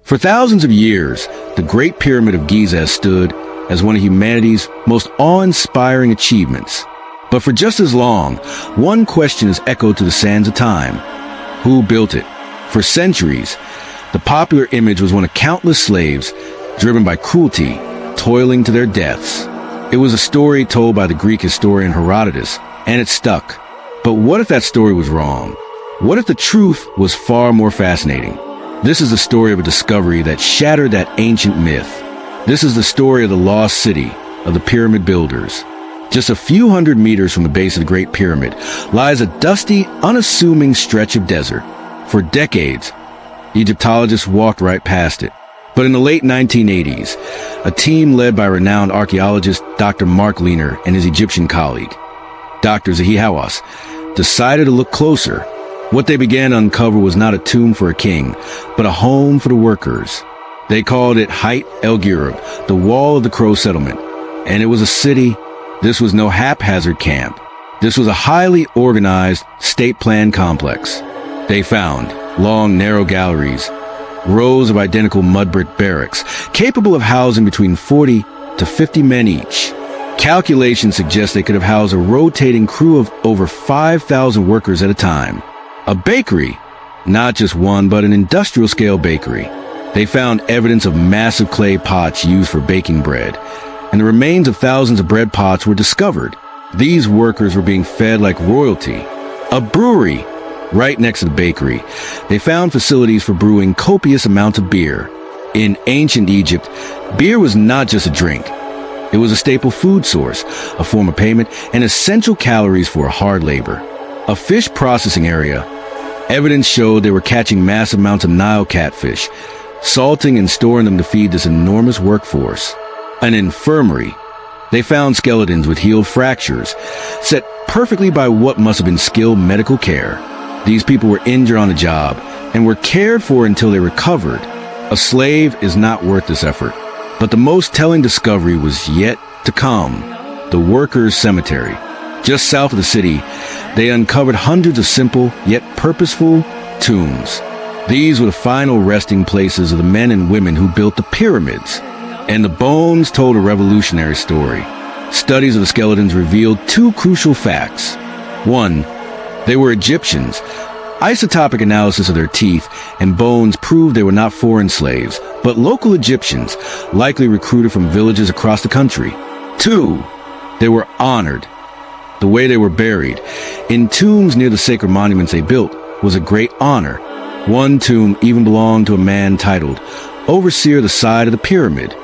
For thousands of years, the Great Pyramid of Giza has stood as one of humanity's most awe-inspiring achievements. But for just as long, one question has echoed to the sands of time. Who built it? For centuries, the popular image was one of countless slaves, driven by cruelty, toiling to their deaths. It was a story told by the Greek historian Herodotus, and it stuck. But what if that story was wrong? What if the truth was far more fascinating? This is the story of a discovery that shattered that ancient myth. This is the story of the lost city of the pyramid builders. Just a few hundred meters from the base of the Great Pyramid lies a dusty, unassuming stretch of desert. For decades, Egyptologists walked right past it. But in the late 1980s, a team led by renowned archaeologist Dr. Mark Lehner and his Egyptian colleague, Dr. Zahi Hawass, decided to look closer. What they began to uncover was not a tomb for a king, but a home for the workers. They called it Hayt el Ghurab, the wall of the Crow settlement. And it was a city. This was no haphazard camp. This was a highly organized, state-planned complex. They found long, narrow galleries, rows of identical mud-brick barracks, capable of housing between 40 to 50 men each. Calculations suggest they could have housed a rotating crew of over 5,000 workers at a time. A bakery, not just one, but an industrial-scale bakery. They found evidence of massive clay pots used for baking bread, and the remains of thousands of bread pots were discovered. These workers were being fed like royalty. A brewery, right next to the bakery. They found facilities for brewing copious amounts of beer. In ancient Egypt, beer was not just a drink. It was a staple food source, a form of payment, and essential calories for hard labor. A fish processing area. Evidence showed they were catching massive amounts of Nile catfish, salting and storing them to feed this enormous workforce. An infirmary. They found skeletons with healed fractures, set perfectly by what must have been skilled medical care. These people were injured on the job and were cared for until they recovered. A slave is not worth this effort. But the most telling discovery was yet to come. The workers' cemetery. Just south of the city, they uncovered hundreds of simple yet purposeful tombs. These were the final resting places of the men and women who built the pyramids. And the bones told a revolutionary story. Studies of the skeletons revealed two crucial facts. One, they were Egyptians. Isotopic analysis of their teeth and bones proved they were not foreign slaves, but local Egyptians, likely recruited from villages across the country. Two, they were honored. The way they were buried, in tombs near the sacred monuments they built, was a great honor. One tomb even belonged to a man titled Overseer of the Side of the Pyramid.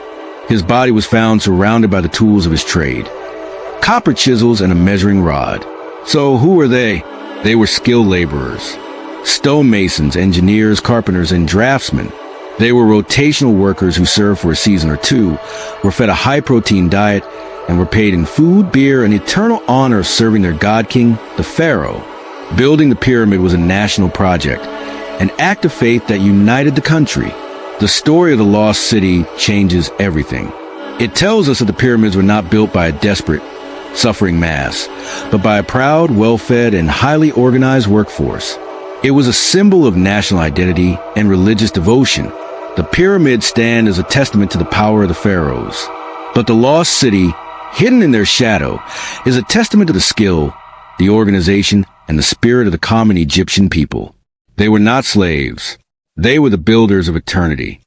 His body was found surrounded by the tools of his trade, copper chisels and a measuring rod. So who were they? They were skilled laborers. Stonemasons, engineers, carpenters, and draftsmen. They were rotational workers who served for a season or two, were fed a high-protein diet, and were paid in food, beer, and eternal honor of serving their god-king, the pharaoh. Building the pyramid was a national project, an act of faith that united the country. The story of the lost city changes everything. It tells us that the pyramids were not built by a desperate, suffering mass, but by a proud, well-fed, and highly organized workforce. It was a symbol of national identity and religious devotion. The pyramids stand as a testament to the power of the pharaohs. But the lost city, hidden in their shadow, is a testament to the skill, the organization, and the spirit of the common Egyptian people. They were not slaves. They were the builders of eternity.